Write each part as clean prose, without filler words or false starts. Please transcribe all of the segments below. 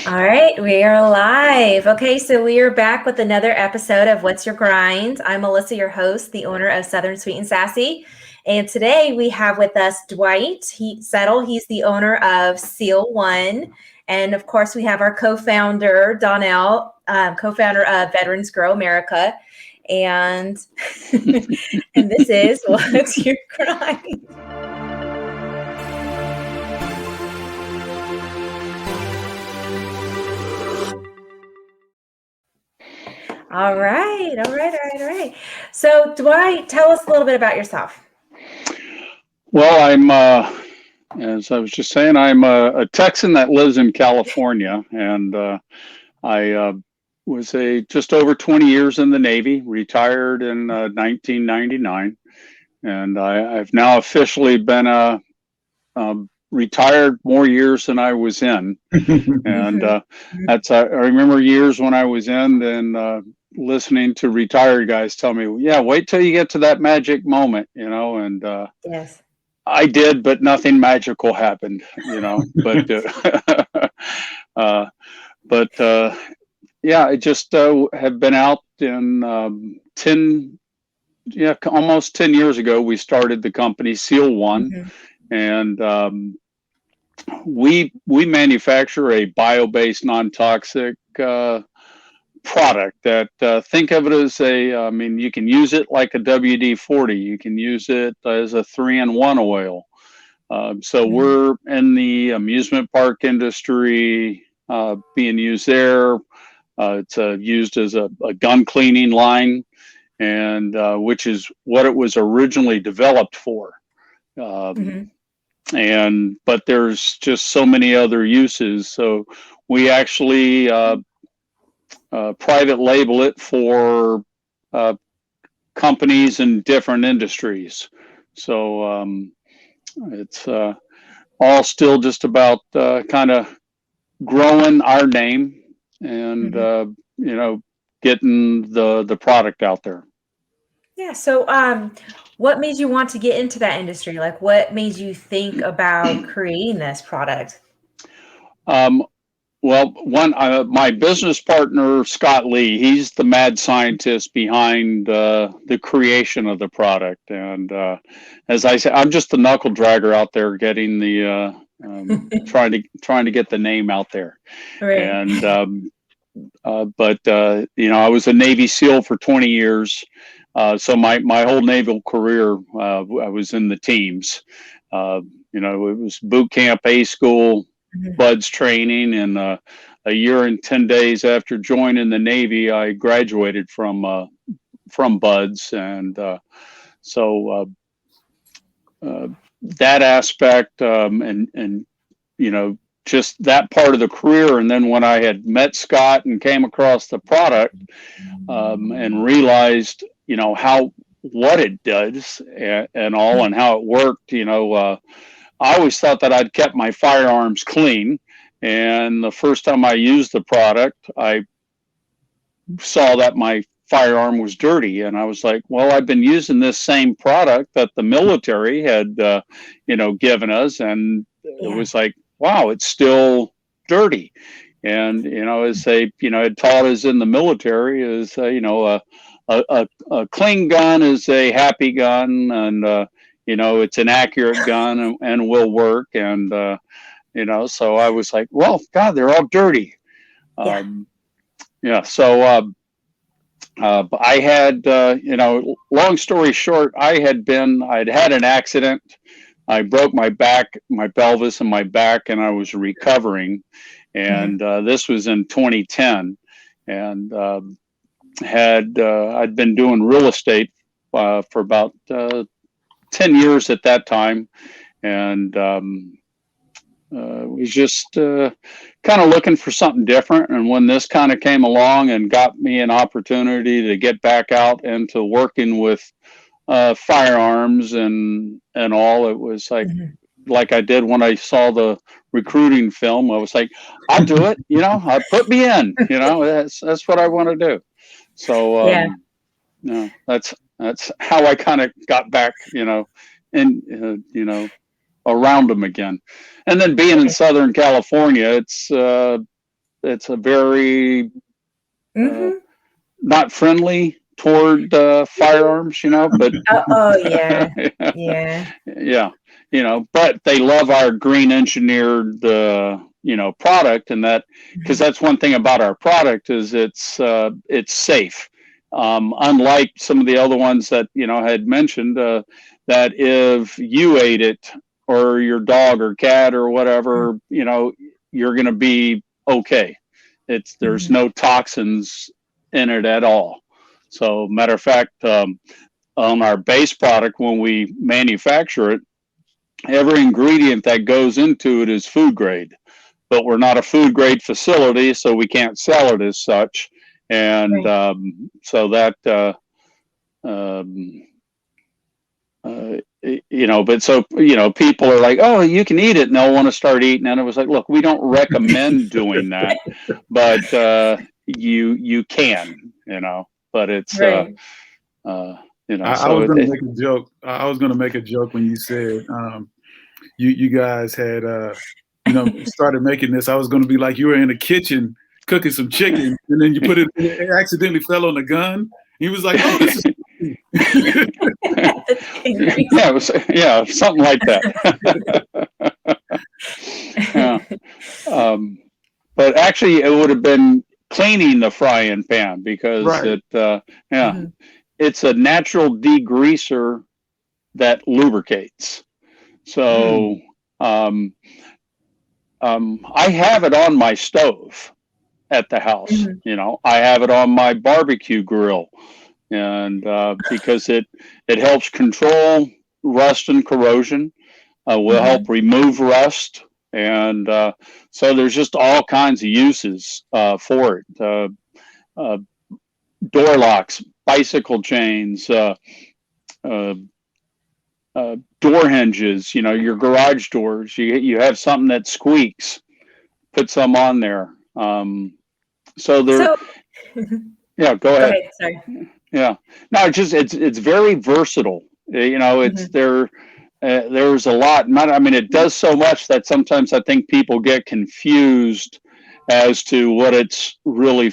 All right, we are live. Okay, so we are back with another episode of What's Your Grind? I'm Melissa, your host, the owner of Southern Sweet and Sassy. And today we have with us Dwight Settle. He's the owner of Seal One. And of course, we have our co-founder, Donnell, co-founder of Veterans Grow America. And, and this is What's Your Grind? All right. So, Dwight, tell us a little bit about yourself. Well, as I was just saying, I'm a Texan that lives in California, and I was just over 20 years in the Navy, retired in 1999, and I've now officially been retired more years than I was in, and I remember years when I was in, and listening to retired guys tell me, yeah, wait till you get to that magic moment, and Yes. I did, but nothing magical happened, but yeah, I just have been out in almost 10 years ago. We started the company Seal One, and we manufacture a bio-based, non-toxic product that think of it as you can use it like a WD-40. You can use it as a 3-in-1 oil. So we're in the amusement park industry, being used there. It's used as a gun cleaning line, and which is what it was originally developed for. But there's just so many other uses. So we actually private label it for companies in different industries. So it's all still just about kind of growing our name and getting the product out there. Yeah. So what made you want to get into that industry? Like, what made you think about creating this product? Well, my business partner, Scott Lee, he's the mad scientist behind the creation of the product. And as I said, I'm just the knuckle dragger out there getting the trying to get the name out there. Right. And I was a Navy SEAL for 20 years. So my whole naval career, I was in the teams. It was boot camp, A school, BUDS training, and a year and 10 days after joining the Navy, I graduated from BUDS, and so that aspect, and just that part of the career. And then when I had met Scott and came across the product, and realized what it does and all, and how it worked, I always thought that I'd kept my firearms clean. And the first time I used the product, I saw that my firearm was dirty. And I was like, well, I've been using this same product that the military had, given us. And it was like, wow, it's still dirty. And, as they, had taught us in the military, is, a clean gun is a happy gun, and, it's an accurate gun and will work. And, so I was like, well, God, they're all dirty. So I had, long story short, I'd had an accident. I broke my back, my pelvis and my back, and I was recovering. And this was in 2010. And I'd been doing real estate for about 10 years at that time, and was just kind of looking for something different. And when this kind of came along and got me an opportunity to get back out into working with firearms and all, it was like I did when I saw the recruiting film. I was like, I'll do it, put me in, that's what I want to do. So that's how I kind of got back, around them again. And then being in Southern California, it's it's a very Mm-hmm. not friendly toward firearms, but Oh, yeah. Yeah. yeah, but they love our green engineered, product, and that because that's one thing about our product is it's safe. Unlike some of the other ones that had mentioned, that if you ate it or your dog or cat or whatever, you're going to be okay. There's Mm-hmm. no toxins in it at all. So, matter of fact, on our base product, when we manufacture it, every ingredient that goes into it is food grade, but we're not a food grade facility, so we can't sell it as such. And Right. so that, um, but so, people are like, oh, you can eat it, and they'll want to start eating. And it was like, look, we don't recommend doing that, but you can, but it's, Right. I was going to make a joke. I was going to make a joke when you said you guys had started making this. I was going to be like, you were in the kitchen cooking some chicken, and then you put it accidentally fell on the gun. He was like, oh, this is yeah, something like that. Yeah. But actually, it would have been cleaning the frying pan because right. Mm-hmm. It's a natural degreaser that lubricates. So I have it on my stove at the house. Mm-hmm. I have it on my barbecue grill, and because it helps control rust and corrosion, will help remove rust, and so there's just all kinds of uses for it. Door locks, bicycle chains, door hinges, your garage doors. You have something that squeaks, put some on there. So there. Yeah, go ahead. Sorry. Yeah, no, it's very versatile. It's there. There's a lot. It does so much that sometimes I think people get confused as to what it's really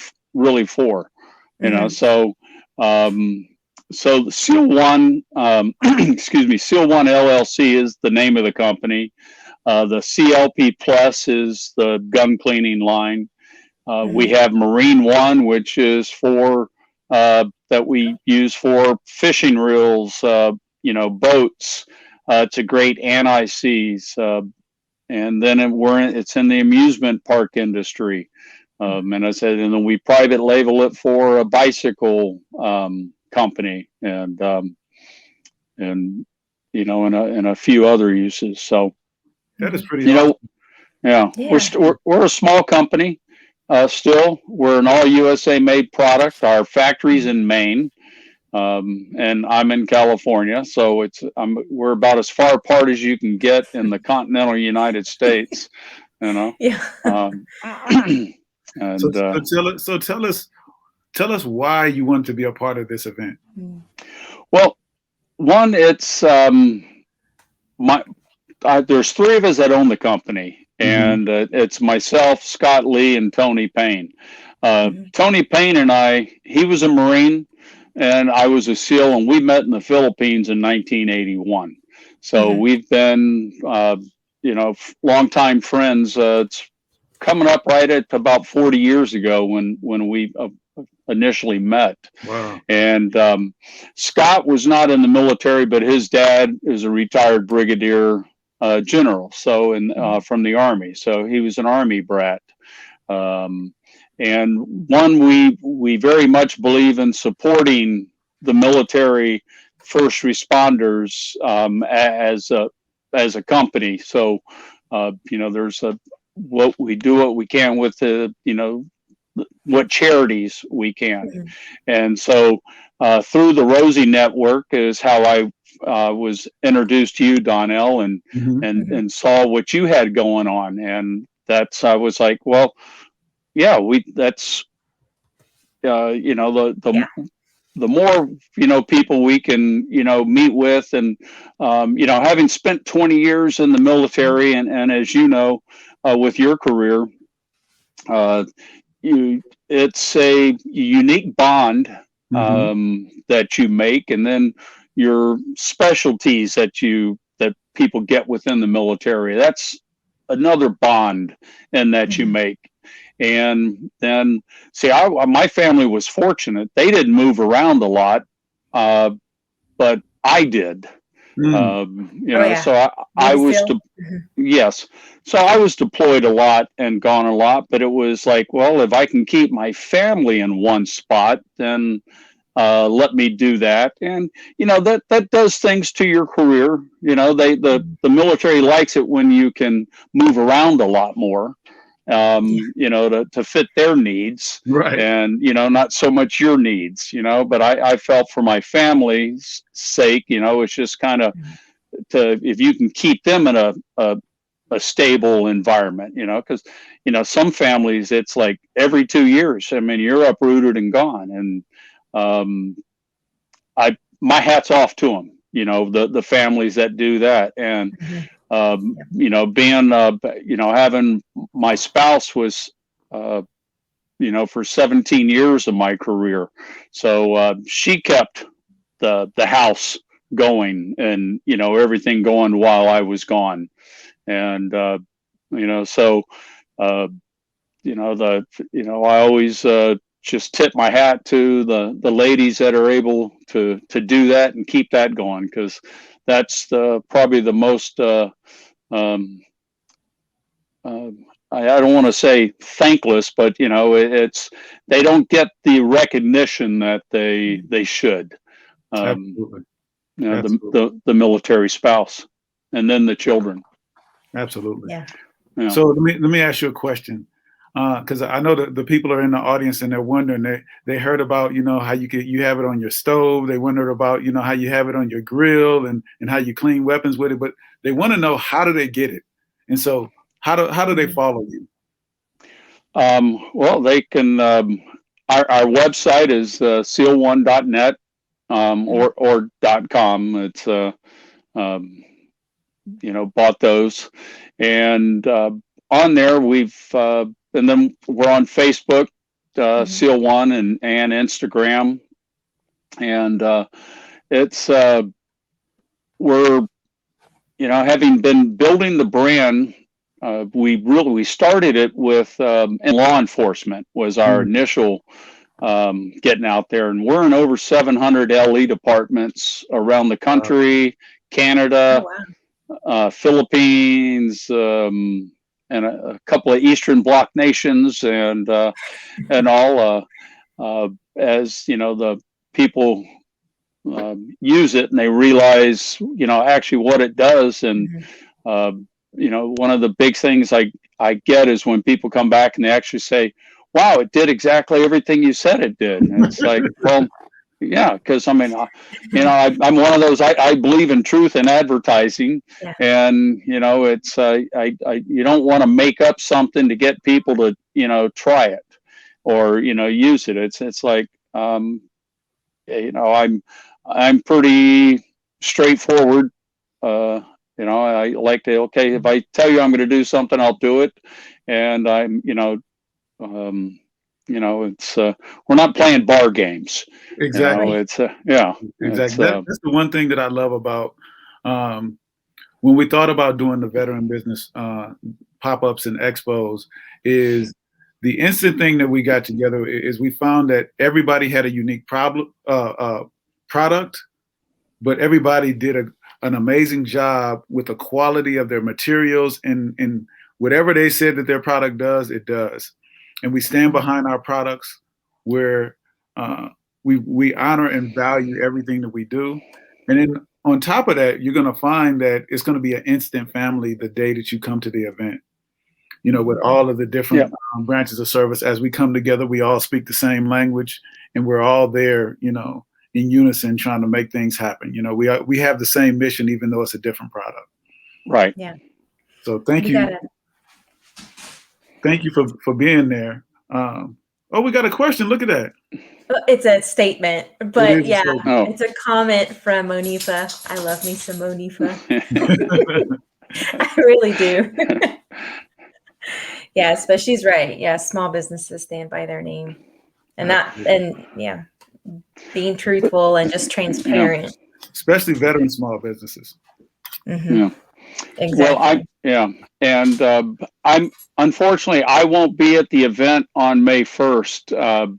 for. So so Seal One, excuse me, Seal One LLC is the name of the company. The CLP Plus is the gun cleaning line. We have Marine One, which is for that we use for fishing reels, boats. It's a great anti-seize, and then it's in the amusement park industry. And I said, and then we private label it for a bicycle company, and in a few other uses. So that is pretty awesome. Yeah. We're a small company. Still, we're an all USA made product. Our factory's in Maine, and I'm in California, so we're about as far apart as you can get in the continental United States. Yeah. And, so tell us why you want to be a part of this event. Well, one, it's there's three of us that own the company, and it's myself, Scott Lee, and Tony Payne. Tony Payne and he was a Marine, and I was a SEAL, and we met in the Philippines in 1981. So we've been, longtime friends. It's coming up right at about 40 years ago when we initially met. Wow. And Scott was not in the military, but his dad is a retired brigadier general, so from the Army. So he was an Army brat. And we very much believe in supporting the military first responders as a company. So there's what we can with what charities we can. And so through the Rosie network is how I was introduced to you, Donnell, and saw what you had going on. And I was like, well, yeah, that's the more people we can meet with, and having spent 20 years in the military, and as with your career, it's a unique bond that you make, and then your specialties that people get within the military. That's another bond and that you make. And then see, my family was fortunate. They didn't move around a lot, but I did. So I was yes. So I was deployed a lot and gone a lot, but it was like, well, if I can keep my family in one spot, then let me do that. And that does things to your career. The military likes it when you can move around a lot more. To fit their needs, right? And not so much your needs. But I felt for my family's sake, it's just kind of if you can keep them in a stable environment, because some families it's like every 2 years. I mean, you're uprooted and gone, and my hat's off to them. The families that do that, and being having my spouse was for 17 years of my career, so she kept the house going and everything going while I was gone, and so I always just tip my hat to the ladies that are able to do that and keep that going, because that's probably the most I don't want to say thankless, but it's they don't get the recognition that they should. Absolutely. The military spouse, and then the children. Absolutely. Yeah. So let me ask you a question, because I know that the people are in the audience and they're wondering. They heard about how you have it on your stove. They wondered about how you have it on your grill and how you clean weapons with it. But they want to know, how do they get it? And so how do they follow you? Well, they can. Our website is seal1.net or .com. It's bought those, and on there and then we're on Facebook, Seal One, and Instagram, and it's we're having been building the brand. We started it with in law enforcement was our initial getting out there, and we're in over 700 LE departments around the country, Canada, Philippines, and a couple of Eastern Bloc nations, and all. As the people use it and they realize actually what it does, and one of the big things I get is when people come back and they actually say, wow, it did exactly everything you said it did. And it's like, well, yeah, because I mean, I'm one of those. I believe in truth in advertising, and it's you don't want to make up something to get people to try it or use it. It's like I'm pretty straightforward. I like to, okay, if I tell you I'm going to do something, I'll do it, and I'm it's we're not playing bar games. Exactly. It's exactly. That's the one thing that I love about when we thought about doing the veteran business pop-ups and expos, is the instant thing that we got together is we found that everybody had a unique product, but everybody did an amazing job with the quality of their materials, and whatever they said that their product does, it does. And we stand behind our products, where we honor and value everything that we do. And then on top of that, you're going to find that it's going to be an instant family the day that you come to the event. With all of the different branches of service, as we come together, we all speak the same language, and we're all there, in unison, trying to make things happen. We have the same mission, even though it's a different product. Right. Yeah. So thank you. Thank you for being there. We got a question. Look at that. It's a statement, but it's a comment from Monifa. I love me some Monifa. I really do. Yes, but she's right. Yeah, small businesses stand by their name, and being truthful and just transparent. Yeah. Especially veteran small businesses. Mm-hmm. Yeah. Exactly. Well, and I'm unfortunately I won't be at the event on May 1st.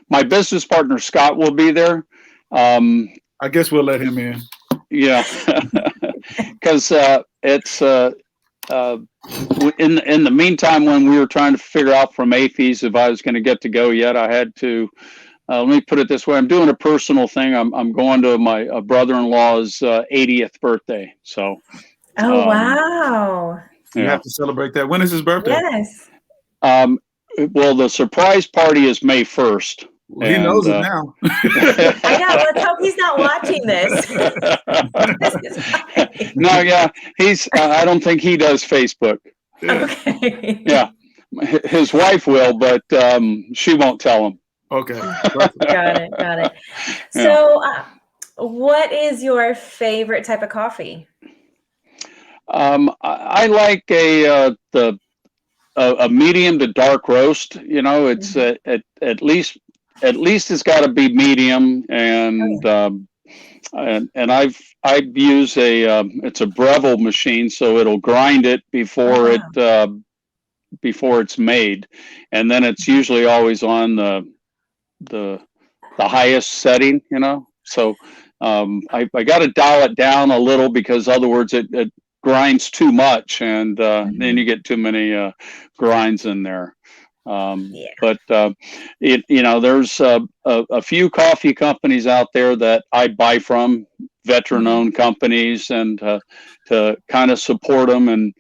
My business partner Scott will be there. I guess we'll let him in. Yeah, because it's in the meantime, when we were trying to figure out from AFES if I was going to get to go yet, I had to. Let me put it this way: I'm doing a personal thing. I'm going to my brother-in-law's 80th birthday. So. Oh wow! You have to celebrate that. When is his birthday? Yes. Well, the surprise party is May 1st. Well, he knows it now. I know. Let's hope he's not watching this. No, yeah, he's. I don't think he does Facebook. Okay. Yeah, his wife will, but she won't tell him. Okay. Got it. So, what is your favorite type of coffee? I like a medium to dark roast. You know, it's at least it's got to be medium, and I use it's a Breville machine, so it'll grind it before before it's made, and then it's usually always on the highest setting. You know, so I got to dial it down a little because other words it grinds too much, and then you get too many grinds in there. But there's a few coffee companies out there that I buy from, veteran-owned companies, and to kind of support them. And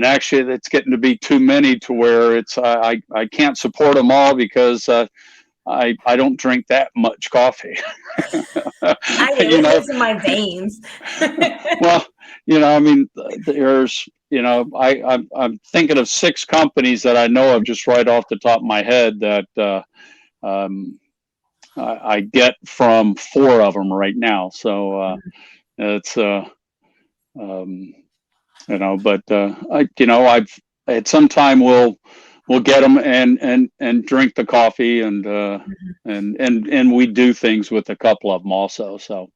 actually, it's getting to be too many to where it's I can't support them all because I don't drink that much coffee. I do. It lives in my veins. Well, I mean, there's, I'm thinking of 6 companies that I know of just right off the top of my head that I get from 4 of them right now. So it's but I've at some time we'll get them and drink the coffee and we do things with a couple of them also. So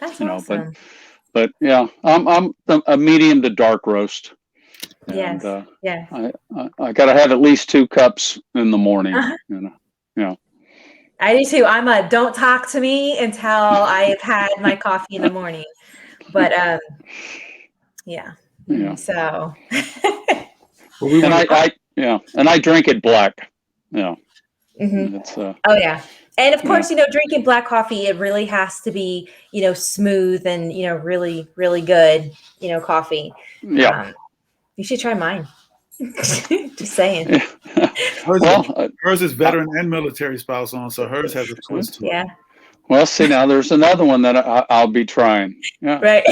that's awesome. But yeah, I'm a medium to dark roast. And, yes. I got to have at least 2 cups in the morning. I do too. I'm a don't talk to me until I've had my coffee in the morning. But yeah. So. And I drink it black. Yeah. It's, oh yeah. And of course, drinking black coffee, it really has to be, smooth and, really, really good, coffee. Yeah. You should try mine. Just saying. Hers is veteran and military spouse on, so hers has a twist to it. Yeah. Well, see, now there's another one that I'll be trying. Yeah. Right.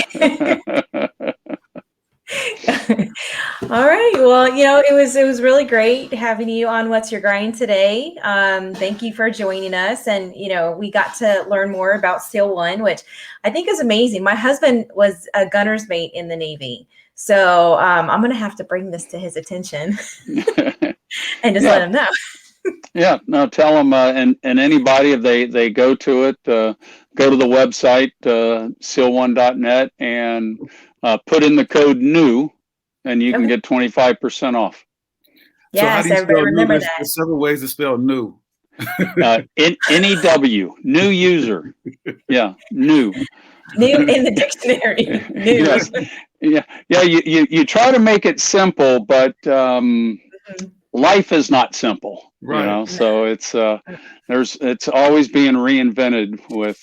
All right. Well, it was really great having you on What's Your Grind today. Thank you for joining us. And, we got to learn more about SEAL 1, which I think is amazing. My husband was a gunner's mate in the Navy. So I'm going to have to bring this to his attention and just let him know. Yeah, no, tell them, and anybody, if they go to it, go to the website, seal1.net, and put in the code NEW, and you can get 25% off. Yes, so everybody remember that. There's several ways to spell new. NEW, new user. Yeah, new. New in the dictionary. New. Yes. Yeah. You try to make it simple, but life is not simple. Right. So it's it's always being reinvented with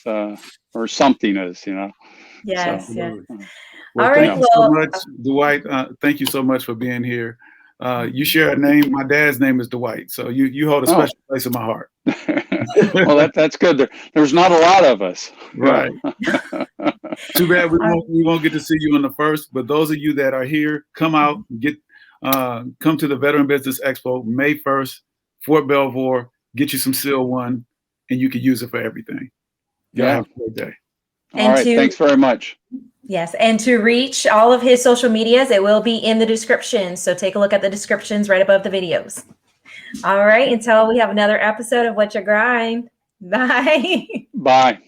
or something is. Yes. So, yeah. Well, all right. Thank you so much, Dwight. Thank you so much for being here. You share a name. My dad's name is Dwight, so you hold a special place in my heart. Well, that's good. There's not a lot of us. Right. Too bad we won't get to see you on the 1st, but those of you that are here, come out, come to the Veteran Business Expo May 1st, Fort Belvoir. Get you some SEAL 1, and you can use it for everything. Yeah. Have a great day. All right. Thanks very much. Yes. And to reach all of his social medias, it will be in the description. So take a look at the descriptions right above the videos. All right. Until we have another episode of What's Your Grind. Bye. Bye.